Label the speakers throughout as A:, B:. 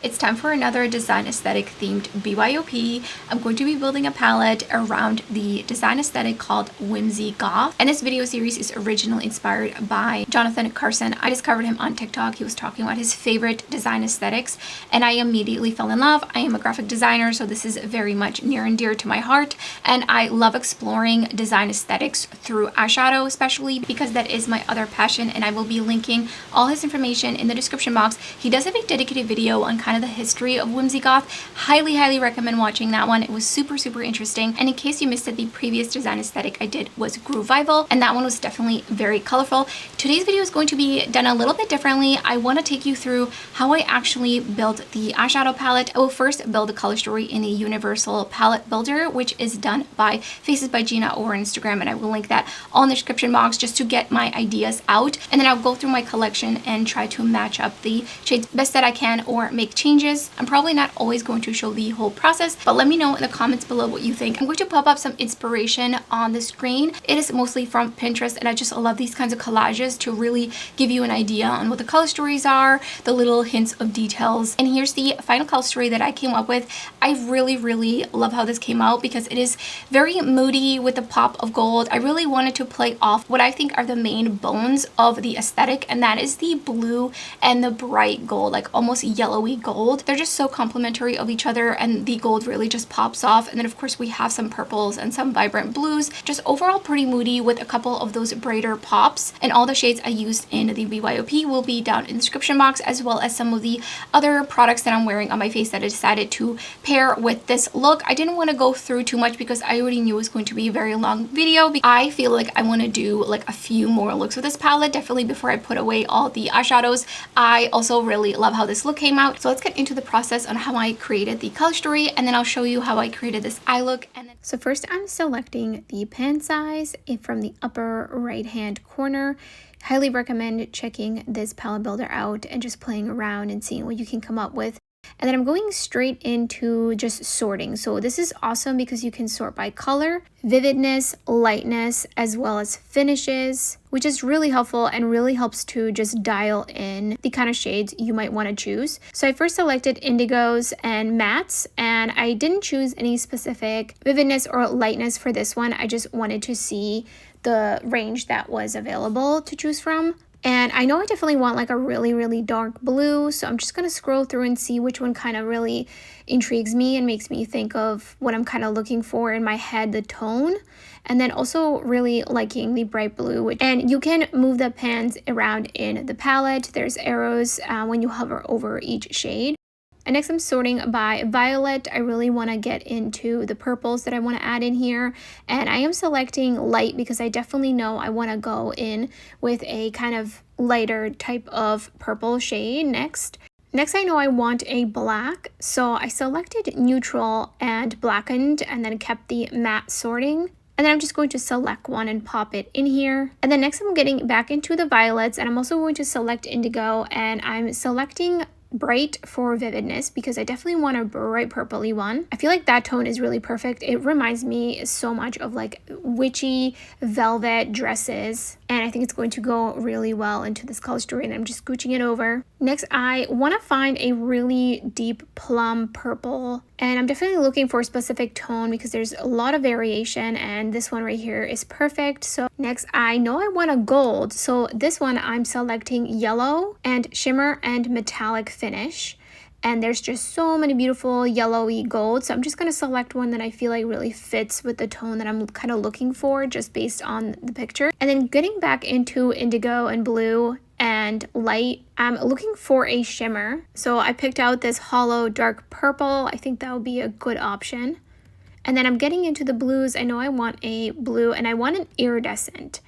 A: It's time for another design aesthetic themed BYOP. I'm going to be building a palette around the design aesthetic called Whimsigoth. And this video series is originally inspired by Jonathan Carson. I discovered him on TikTok. He was talking about his favorite design aesthetics and I immediately fell in love. I am a graphic designer, so this is very much near and dear to my heart. And I love exploring design aesthetics through eyeshadow, especially because that is my other passion. And I will be linking all his information in the description box. He does have a dedicated video on kind of the history of Whimsigoth. Highly recommend watching that one. It was super interesting. And in case you missed it, the previous design aesthetic I did was Groovival, and that one was definitely very colorful. Today's video is going to be done a little bit differently. I want to take you through how I actually built the eyeshadow palette. I will first build the color story in the Universal Palette Builder, which is done by Faces by Gina over Instagram, and I will link that all in the description box just to get my ideas out. And then I'll go through my collection and try to match up the shades best that I can or make changes. I'm probably not always going to show the whole process, but let me know in the comments below what you think. I'm going to pop up some inspiration on the screen. It is mostly from Pinterest, and I just love these kinds of collages to really give you an idea on what the color stories are, the little hints of details. And here's the final color story that I came up with. I really love how this came out because it is very moody with a pop of gold. I really wanted to play off what I think are the main bones of the aesthetic, and that is the blue and the bright gold, like almost yellowy gold. They're just so complementary of each other, and the gold really just pops off. And then of course we have some purples and some vibrant blues. Just overall pretty moody with a couple of those brighter pops. And all the shades I used in the BYOP will be down in the description box, as well as some of the other products that I'm wearing on my face that I decided to pair with this look. I didn't want to go through too much because I already knew it was going to be a very long video. I feel like I want to do like a few more looks with this palette, definitely before I put away all the eyeshadows. I also really love how this look came out. So let's get into the process on how I created the color story, and then I'll show you how I created this eye look. And then so first I'm selecting the pan size from the upper right hand corner. Highly recommend checking this palette builder out and just playing around and seeing what you can come up with. And then I'm going straight into just sorting. So this is awesome because you can sort by color, vividness, lightness, as well as finishes, which is really helpful and really helps to just dial in the kind of shades you might want to choose. So I first selected indigos and mattes, and I didn't choose any specific vividness or lightness for this one. I just wanted to see the range that was available to choose from. And I know I definitely want like a really dark blue, so I'm just going to scroll through and see which one kind of really intrigues me and makes me think of what I'm kind of looking for in my head, the tone. And then also really liking the bright blue. And you can move the pans around in the palette. There's arrows when you hover over each shade. And next I'm sorting by violet. I really want to get into the purples that I want to add in here. And I am selecting light because I definitely know I want to go in with a kind of lighter type of purple shade next. Next I know I want a black, so I selected neutral and blackened and then kept the matte sorting. And then I'm just going to select one and pop it in here. And then next I'm getting back into the violets, and I'm also going to select indigo, and I'm selecting bright for vividness because I definitely want a bright purpley one. I feel like that tone is really perfect. It reminds me so much of like witchy velvet dresses, and I think it's going to go really well into this color story, and I'm just scooching it over. Next I want to find a really deep plum purple, and I'm definitely looking for a specific tone because there's a lot of variation, and this one right here is perfect. So next I know I want a gold, so this one I'm selecting yellow and shimmer and metallic finish. And there's just so many beautiful yellowy gold, so I'm just going to select one that I feel like really fits with the tone that I'm kind of looking for just based on the picture. And then getting back into indigo and blue and light, I'm looking for a shimmer. So I picked out this holo dark purple. I think that would be a good option. And then I'm getting into the blues. I know I want a blue, and I want an iridescent.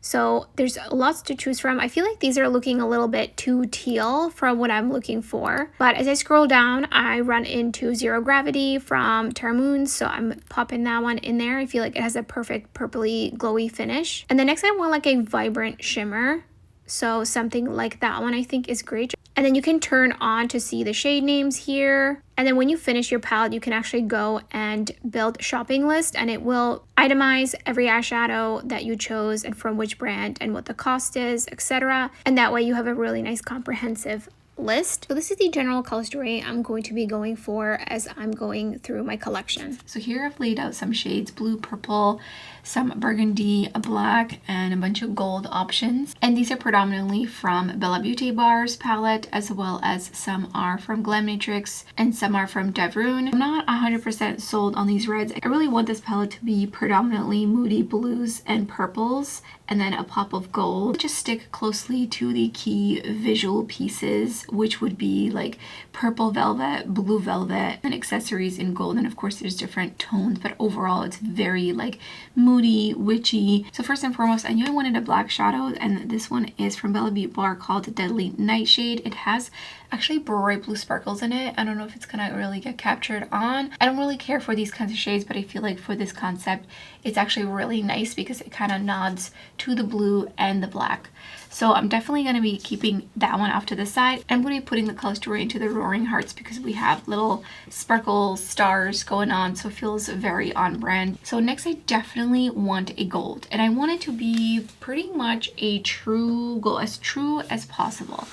A: So there's lots to choose from. I feel like these are looking a little bit too teal for what I'm looking for. But as I scroll down, I run into Zero Gravity from Terra Moons, so I'm popping that one in there. I feel like it has a perfect purpley glowy finish. And then next I want like a vibrant shimmer. So something like that one I think is great. And then you can turn on to see the shade names here. And then when you finish your palette, you can actually go and build a shopping list, and it will itemize every eyeshadow that you chose and from which brand and what the cost is, etc. And that way you have a really nice comprehensive list. So this is the general color story I'm going to be going for as I'm going through my collection. So here I've laid out some shades: blue, purple, some burgundy, a black, and a bunch of gold options. And these are predominantly from Bella Beaute Bar's palette, as well as some are from Glam Matrix and some are from Dieverune. I'm not 100% sold on these reds. I really want this palette to be predominantly moody blues and purples, and then a pop of gold. Just stick closely to the key visual pieces, which would be like purple velvet, blue velvet, and accessories in gold. And of course there's different tones, but overall it's very like moody, witchy. So first and foremost, I knew I wanted a black shadow, and this one is from Bella Beaute Bar called Deadly Nightshade. It has actually bright blue sparkles in it. I don't know if it's gonna really get captured on. I don't really care for these kinds of shades, but I feel like for this concept it's actually really nice because it kind of nods to the blue and the black. So I'm definitely going to be keeping that one off to the side. I'm going to be putting the color story into the Roaring Hearts because we have little sparkle stars going on, so it feels very on brand. So next I definitely want a gold, and I want it to be pretty much a true gold, as true as possible.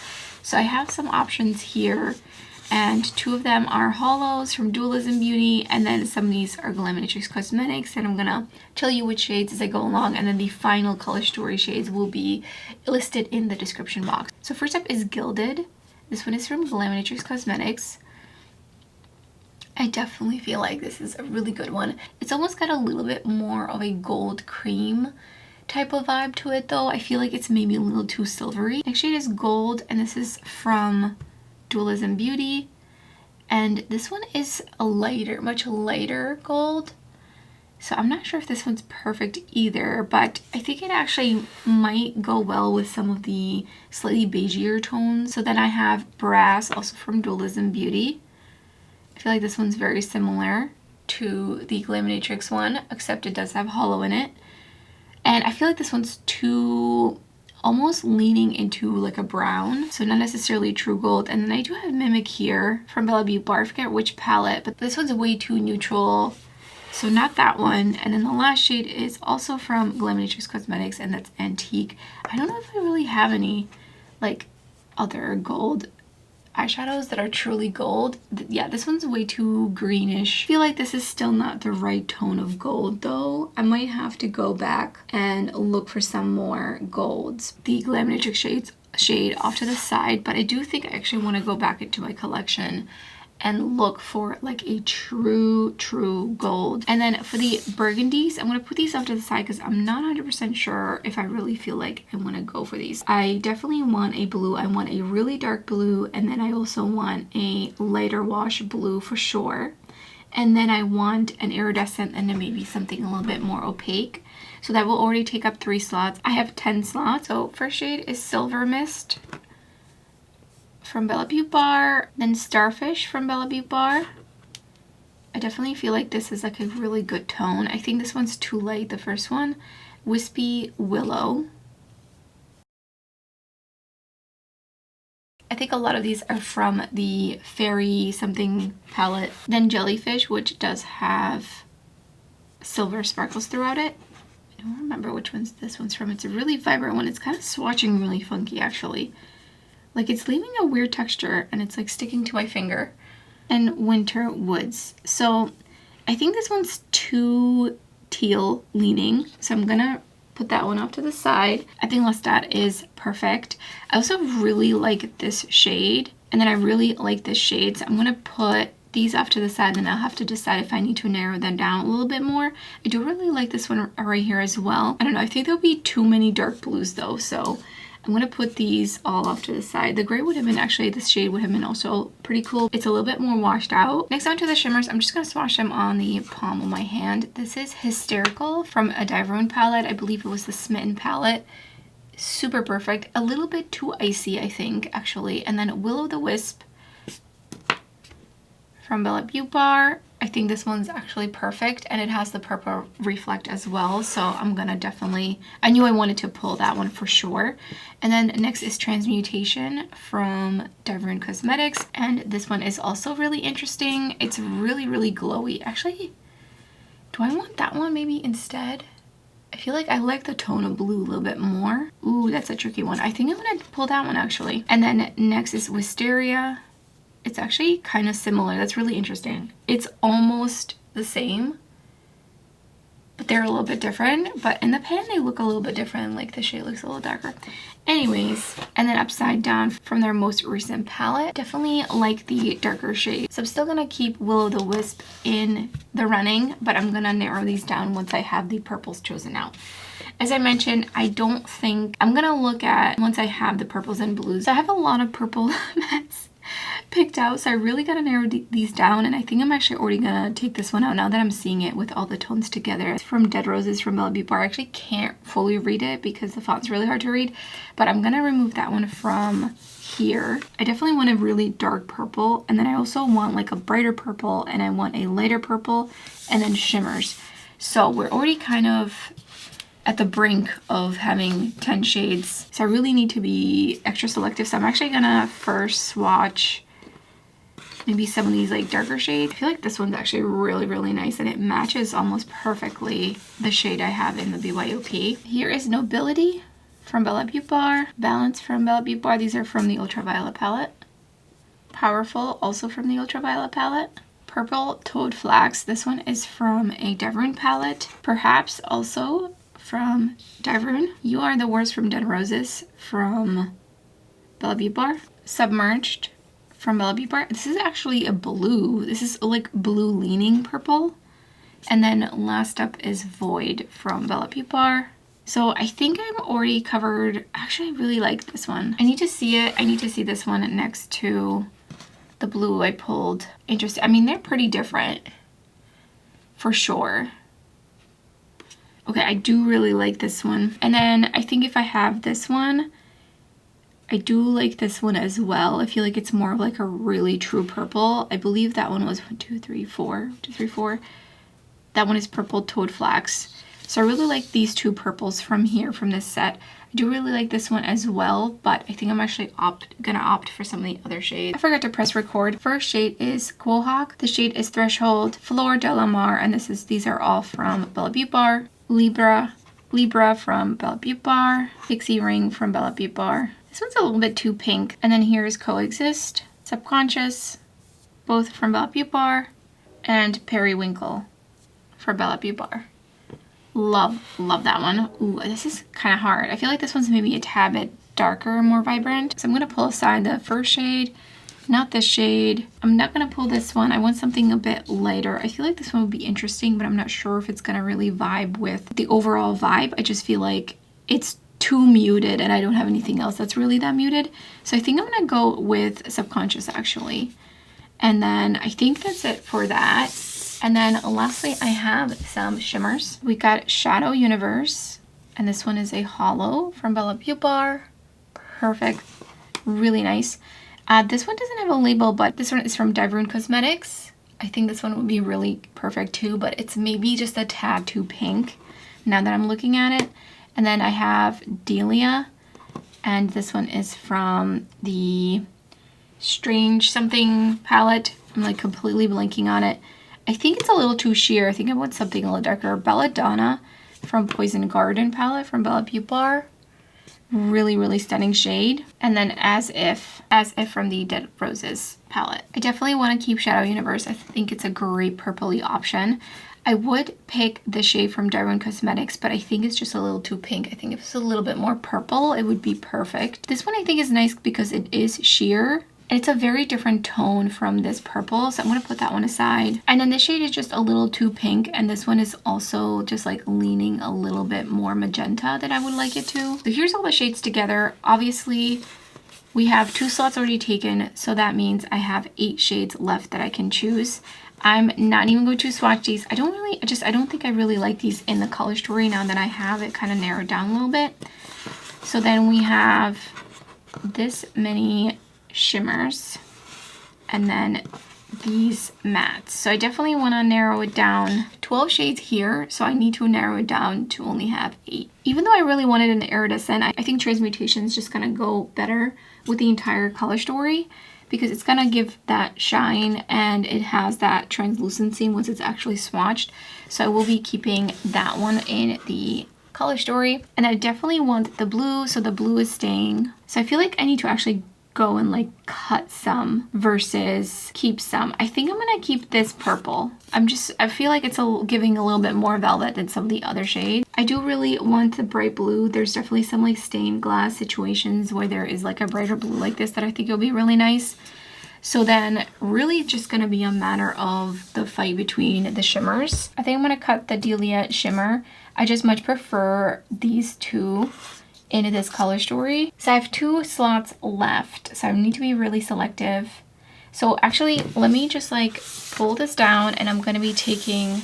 A: So I have some options here, and two of them are holos from Dualism Beauty, and then some of these are Glam Matrix Cosmetics, and I'm gonna tell you which shades as I go along, and then the final color story shades will be listed in the description box. So first up is Gilded. This one is from Glam Matrix Cosmetics. I definitely feel like this is a really good one. It's almost got a little bit more of a gold cream type of vibe to it though. I feel like it's maybe a little too silvery. Next shade is Gold, and this is from Dualism Beauty, and this one is a lighter, much lighter gold. So I'm not sure if this one's perfect either, but I think it actually might go well with some of the slightly beigeier tones. So then I have Brass, also from Dualism Beauty. I feel like this one's very similar to the Glam Matrix one, except it does have holo in it. And I feel like this one's too almost leaning into like a brown, so not necessarily true gold. And then I do have Mimic here from Bella Beaute Bar. I forget which palette, but this one's way too neutral, so not that one. And then the last shade is also from Glam Matrix Cosmetics, and that's Antique. I don't know if I really have any like other gold eyeshadows that are truly gold. Yeah, this one's way too greenish. I feel like this is still not the right tone of gold though. I might have to go back and look for some more golds. The Glam Matrix shade off to the side, but I do think I actually want to go back into my collection and look for like a true gold. And then for the burgundies, I'm going to put these off to the side because I'm not 100% sure if I really feel like I want to go for these. I definitely want a blue. I want a really dark blue, and then I also want a lighter wash blue for sure. And then I want an iridescent, and then maybe something a little bit more opaque. So that will already take up 3 slots. I have 10 slots. So first shade is Silver Mist from Bella Beaute Bar, then Starfish from Bella Beaute Bar. I definitely feel like this is like a really good tone. I think this one's too light, the first one. Wispy Willow. I think a lot of these are from the Fairy something palette. Then Jellyfish, which does have silver sparkles throughout it. I don't remember which one's this one's from. It's a really vibrant one. It's kind of swatching really funky actually. Like it's leaving a weird texture, and it's like sticking to my finger. And Winter Woods. So I think this one's too teal leaning, so I'm gonna put that one off to the side. I think Lestat is perfect. I also really like this shade, and then I really like this shade, so I'm gonna put these off to the side, and I'll have to decide if I need to narrow them down a little bit more. I do really like this one right here as well. I don't know, I think there'll be too many dark blues though, so I'm going to put these all off to the side. The gray would have been actually, this shade would have been also pretty cool. It's a little bit more washed out. Next on to the shimmers. I'm just going to swatch them on the palm of my hand. This is Hysterical from a Dieverune palette. I believe it was the Smitten palette. Super perfect. A little bit too icy, I think, actually. And then Will-O-the-Wisp from Bella Beaute Bar. I think this one's actually perfect, and it has the purple reflect as well, so I'm gonna definitely, I knew I wanted to pull that one for sure. And then next is Transmutation from Dieverune Cosmetics, and this one is also really interesting. It's really glowy. Actually, do I want that one maybe instead? I feel like I like the tone of blue a little bit more. Ooh, that's a tricky one. I think I'm gonna pull that one actually. And then next is Wisteria. It's actually kind of similar. That's really interesting. It's almost the same, but they're a little bit different. But in the pan, they look a little bit different. Like the shade looks a little darker. Anyways, and then Upside Down from their most recent palette. Definitely like the darker shade. So I'm still gonna keep Will-O-the-Wisp in the running, but I'm gonna narrow these down once I have the purples chosen out. As I mentioned, I don't think I'm gonna look at once I have the purples and blues. I have a lot of purple mattes picked out, so I really gotta narrow these down, and I think I'm actually already gonna take this one out now that I'm seeing it with all the tones together. It's from Dead Roses from Bella Beaute. I actually can't fully read it because the font's really hard to read, but I'm gonna remove that one from here. I definitely want a really dark purple, and then I also want like a brighter purple, and I want a lighter purple, and then shimmers. So we're already kind of at the brink of having 10 shades, so I really need to be extra selective. So I'm actually gonna first swatch maybe some of these like darker shades. I feel like this one's actually really nice, and it matches almost perfectly the shade I have in the BYOP. Here is Nobility from Bella Beaute, Balance from Bella Beaute. These are from the Ultraviolet palette. Powerful, also from the Ultraviolet palette. Purple Toadflax. This one is from a Dieverune palette. Perhaps also from Dieverune. You Are the Worst from Dead Roses from Bella Beaute. Submerged from Bella Beaute. This is actually a blue. This is like blue leaning purple. And then last up is Void from Bella Beaute. So I think I'm already covered. Actually, I really like this one. I need to see it. I need to see this one next to the blue I pulled. Interesting. I mean, they're pretty different for sure. Okay, I do really like this one. And then I think if I have this one, I do like this one as well. I feel like it's more of like a really true purple. I believe that one was 1, 2, 3, 4. 1, 2, 3, 4. That one is Purple Toadflax. So I really like these two purples from here, from this set. I do really like this one as well, but I think I'm actually gonna opt for some of the other shades. I forgot to press record. First shade is Quahog. The shade is Threshold, Flor de la Mar, and these are all from Bella Beaute. Libra from Bella Beaute. Pixie Ring from Bella Beaute. This one's a little bit too pink. And then here's Coexist, Subconscious, both from Bella Beaute, and Periwinkle for Bella Beaute. Love that one. Ooh, this is kind of hard. I feel like this one's maybe a tad bit darker, more vibrant. So I'm going to pull aside the first shade, not this shade. I'm not going to pull this one. I want something a bit lighter. I feel like this one would be interesting, but I'm not sure if it's going to really vibe with the overall vibe. I just feel like it's too muted, and I don't have anything else that's really that muted. So I think I'm going to go with Subconscious, actually. And then I think that's it for that. And then lastly, I have some shimmers. We got Shadow Universe, and this one is a holo from Bella Beaute. Perfect, really nice. This one doesn't have a label, but this one is from Dieverune Cosmetics. I think this one would be really perfect too, but it's maybe just a tad too pink now that I'm looking at it. And then I have Delia, and this one is from the Strange Something palette. I'm like completely blanking on it. I think it's a little too sheer. I think I want something a little darker. Belladonna from Poison Garden palette from Bella Beaute. Really stunning shade. And then As If from the Dead Roses palette. I definitely want to keep Shadow Universe. I think it's a great purpley option. I would pick the shade from Dieverune Cosmetics, but I think it's just a little too pink. I think if it's a little bit more purple, it would be perfect. This one I think is nice because it is sheer. And it's a very different tone from this purple, so I'm going to put that one aside. And then this shade is just a little too pink, and this one is also just like leaning a little bit more magenta than I would like it to. So here's all the shades together. Obviously, we have 2 slots already taken, so that means I have 8 shades left that I can choose. I'm not even going to swatch these. I don't think I really like these in the color story now that I have it kind of narrowed down a little bit. So then we have this many shimmers and then these mattes. So I definitely want to narrow it down. 12 shades here, so I need to narrow it down to only have 8. Even though I really wanted an iridescent, I think Transmutation is just going to go better with the entire color story because it's going to give that shine and it has that translucency once it's actually swatched. So I will be keeping that one in the color story. And I definitely want the blue, so the blue is staying. So I feel like I need to actually go and like cut some versus keep some. I think I'm gonna keep this purple. I feel like it's giving a little bit more velvet than some of the other shades. I do really want the bright blue. There's definitely some like stained glass situations where there is like a brighter blue like this that I think will be really nice. So then really just gonna be a matter of the fight between the shimmers. I think I'm gonna cut the Delia shimmer. I just much prefer these two into this color story. So I have 2 slots left, so I need to be really selective. So actually, let me just like pull this down, and I'm gonna be taking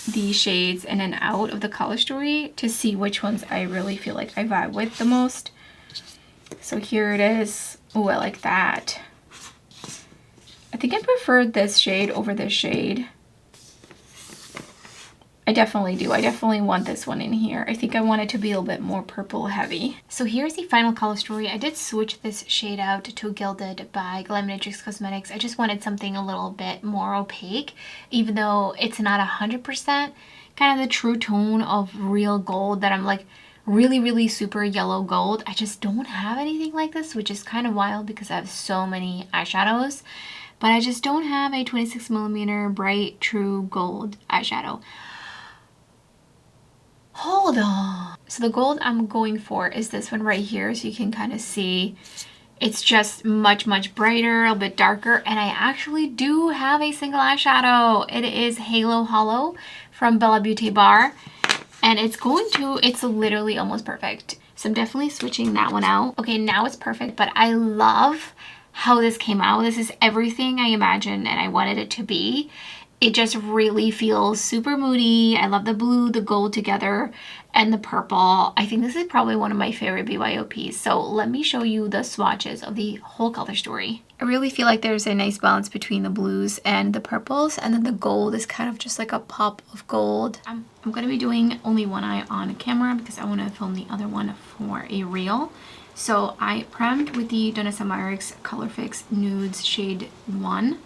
A: these shades in and out of the color story to see which ones I really feel like I vibe with the most. So here it is. Oh, I like that. I think I prefer this shade over this shade. I definitely do. I definitely want this one in here. I think I want it to be a little bit more purple heavy. So here's the final color story. I did switch this shade out to Gilded by Glamnatrix Cosmetics. I just wanted something a little bit more opaque, even though it's not 100% kind of the true tone of real gold that I'm like really super yellow gold. I just don't have anything like this, which is kind of wild because I have so many eyeshadows, but I just don't have a 26mm bright true gold eyeshadow. Hold on. So the gold I'm going for is this one right here. So you can kind of see it's just much brighter, a little bit darker. And I actually do have a single eyeshadow. It is Halo Holo from Bella Beauty Bar. And it's literally almost perfect. So I'm definitely switching that one out. Okay, now it's perfect, but I love how this came out. This is everything I imagined and I wanted it to be. It just really feels super moody. I love the blue, the gold together, and the purple. I think this is probably one of my favorite BYOPs. So let me show you the swatches of the whole color story. I really feel like there's a nice balance between the blues and the purples, and then the gold is kind of just like a pop of gold. I'm going to be doing only one eye on camera because I want to film the other one for a reel. So I primed with the Donna Summer's Color Fix Nudes Shade 1.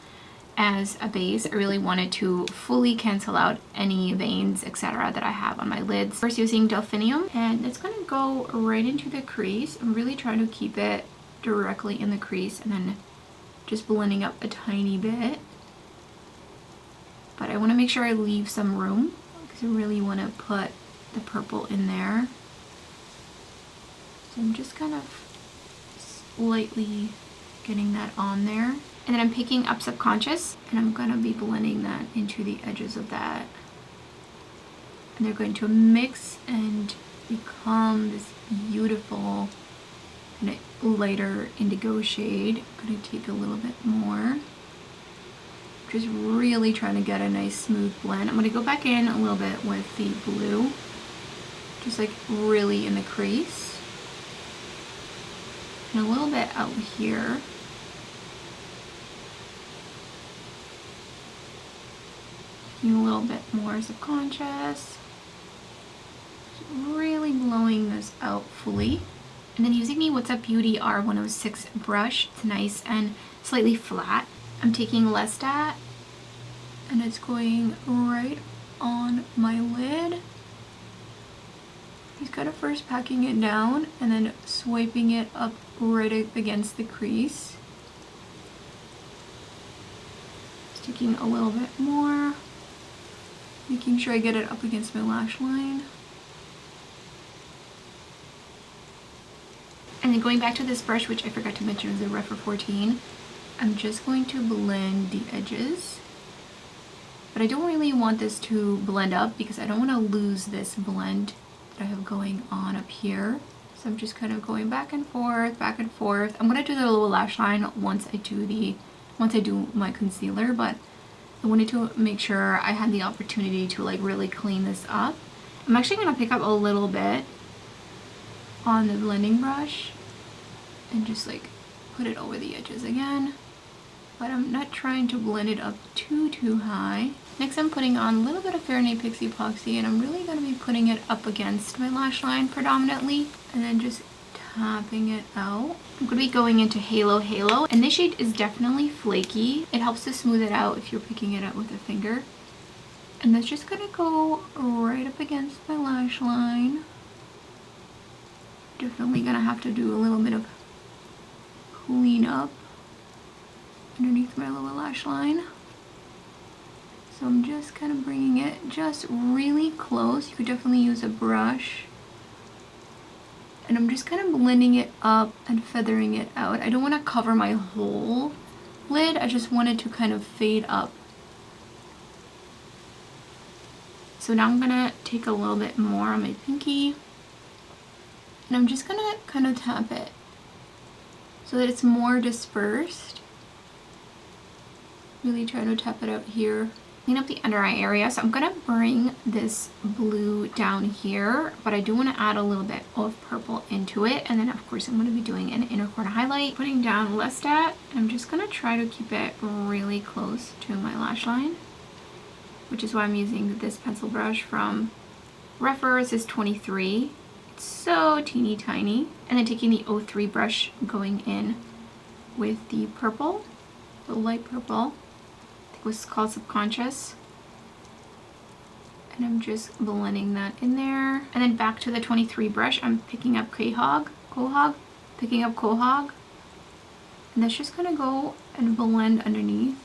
A: As a base. I really wanted to fully cancel out any veins, etc. that I have on my lids. First using Delphinium, and it's going to go right into the crease. I'm really trying to keep it directly in the crease and then just blending up a tiny bit. But I want to make sure I leave some room because I really want to put the purple in there. So I'm just kind of slightly getting that on there. And then I'm picking up Subconscious, and I'm going to be blending that into the edges of that. And they're going to mix and become this beautiful kind of lighter indigo shade. I'm going to take a little bit more. Just really trying to get a nice smooth blend. I'm going to go back in a little bit with the blue. Just like really in the crease. And a little bit out here. A little bit more Subconscious. Really blowing this out fully. And then using the What's Up Beauty R106 brush. It's nice and slightly flat. I'm taking Lestat, and it's going right on my lid. Just kind of first packing it down and then swiping it up right against the crease. Just taking a little bit more. Making sure I get it up against my lash line. And then going back to this brush, which I forgot to mention is a Rephr 14, I'm just going to blend the edges. But I don't really want this to blend up because I don't want to lose this blend that I have going on up here. So I'm just kind of going back and forth, back and forth. I'm going to do the lower lash line once I do my concealer, but I wanted to make sure I had the opportunity to like really clean this up. I'm actually going to pick up a little bit on the blending brush and just like put it over the edges again. But I'm not trying to blend it up too high. Next I'm putting on a little bit of Fair & Pixie Epoxy, and I'm really going to be putting it up against my lash line predominantly, and then just tapping it out. I'm going to be going into Halo Halo, and this shade is definitely flaky. It helps to smooth it out if you're picking it up with a finger. And that's just gonna go right up against my lash line. Definitely gonna have to do a little bit of cleanup underneath my lower lash line. So I'm just kind of bringing it just really close. You could definitely use a brush. And I'm just kind of blending it up and feathering it out. I don't want to cover my whole lid. I just want it to kind of fade up. So now I'm gonna take a little bit more on my pinky. And I'm just gonna kind of tap it so that it's more dispersed. Really try to tap it out here. Clean up the under eye area. So I'm gonna bring this blue down here, but I do want to add a little bit of purple into it. And then of course I'm gonna be doing an inner corner highlight, putting down Lestat. I'm just gonna try to keep it really close to my lash line, which is why I'm using this pencil brush from Refers is 23. It's so teeny tiny. And then taking the 03 brush, going in with the purple, the light purple. I think it was called Subconscious. And I'm just blending that in there. And then back to the 23 brush, I'm picking up Quahog, picking up Quahog. And that's just gonna go and blend underneath.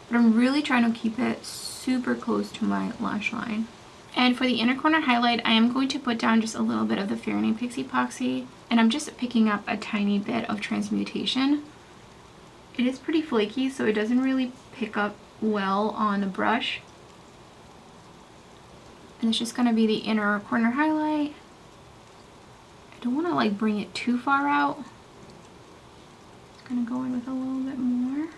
A: But I'm really trying to keep it super close to my lash line. And for the inner corner highlight, I am going to put down just a little bit of the Fair Name Pixie Epoxy. And I'm just picking up a tiny bit of Transmutation. It is pretty flaky, so it doesn't really pick up well on a brush. And it's just going to be the inner corner highlight. I don't want to like bring it too far out. Just going to go in with a little bit more.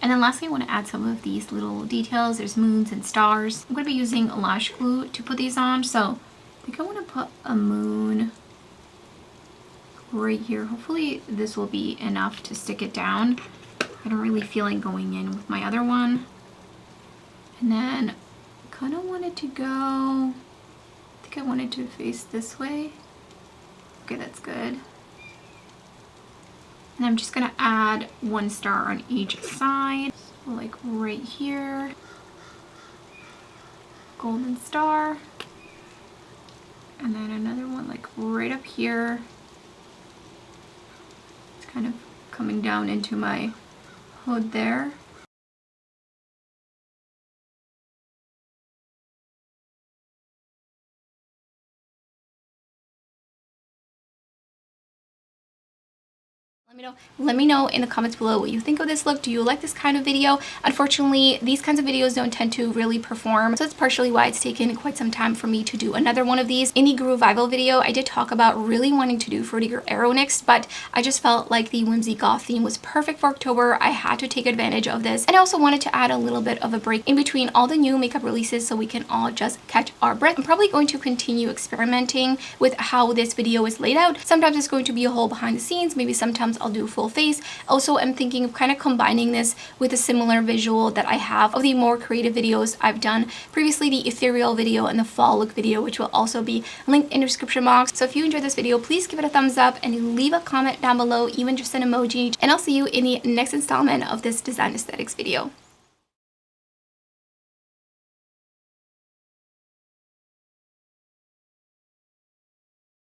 A: And then lastly, I want to add some of these little details. There's moons and stars. I'm going to be using lash glue to put these on. So I think I want to put a moon right here. Hopefully this will be enough to stick it down. I don't really feel like going in with my other one. And then kind of wanted to go, I think I wanted to face this way. Okay, that's good. And I'm just gonna add one star on each side. So like right here. Golden star. And then another one like right up here. It's kind of coming down into my hood there. Let me know in the comments below what you think of this look. Do you like this kind of video? Unfortunately, these kinds of videos don't tend to really perform, so that's partially why it's taken quite some time for me to do another one of these. In the Revival video, I did talk about really wanting to do Fruity Arrow next, but I just felt like the Whimsigoth theme was perfect for October. I had to take advantage of this, and I also wanted to add a little bit of a break in between all the new makeup releases so we can all just catch our breath. I'm probably going to continue experimenting with how this video is laid out. Sometimes it's going to be a whole behind the scenes, maybe sometimes I'll do full face. Also, I'm thinking of kind of combining this with a similar visual that I have of the more creative videos I've done previously, the ethereal video and the fall look video, which will also be linked in the description box. So if you enjoyed this video, please give it a thumbs up and leave a comment down below, even just an emoji, and I'll see you in the next installment of this design aesthetics video.